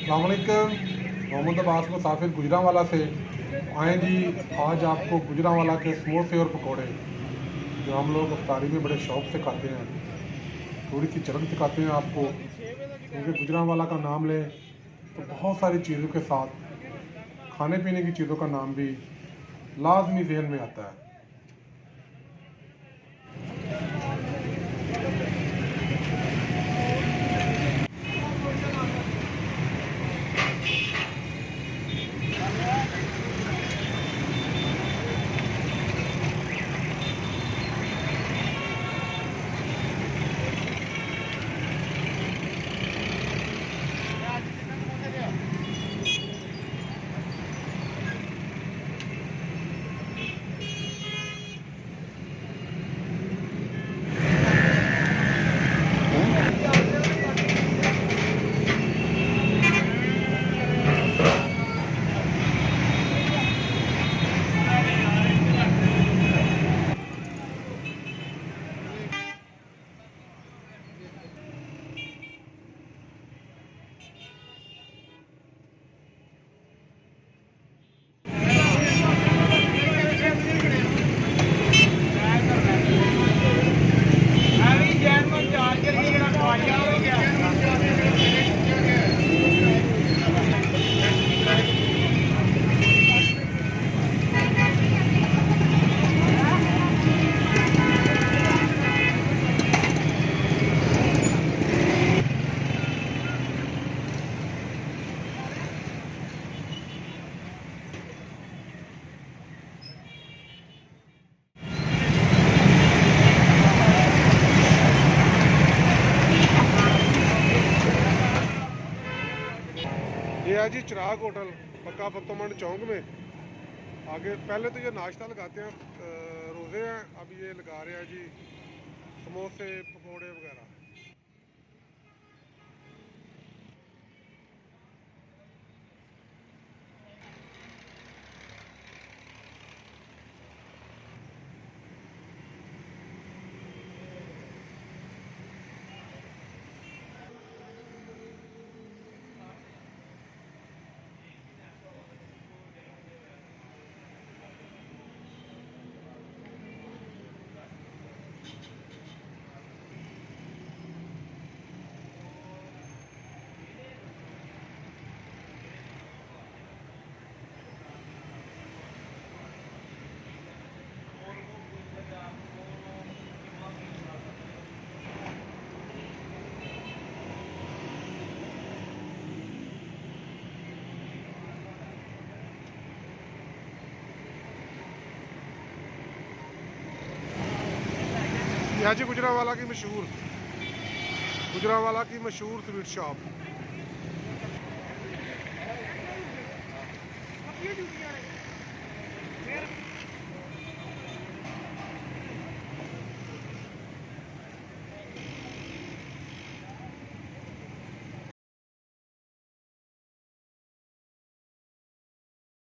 अस्सलामुअलैकुम। मोहम्मद अब्बास मुसाफिर गुजरांवाला से आए जी। आज आपको गुजरांवाला के समोसे और पकोड़े जो हम लोग इफ्तारी में बड़े शौक़ से खाते हैं, थोड़ी सी झलक दिखाते हैं आपको। क्योंकि गुजरांवाला का नाम लें तो बहुत सारी चीज़ों के साथ खाने पीने की चीज़ों का नाम भी लाजमी जहन में आता है। ये है जी चिराग होटल, पक्का फतोमंड चौक में। आगे पहले तो ये नाश्ता लगाते हैं, रोज़े हैं। अब ये लगा रहे हैं जी समोसे पकोड़े वगैरह। यह जी गुजरांवाला की मशहूर स्वीट शॉप।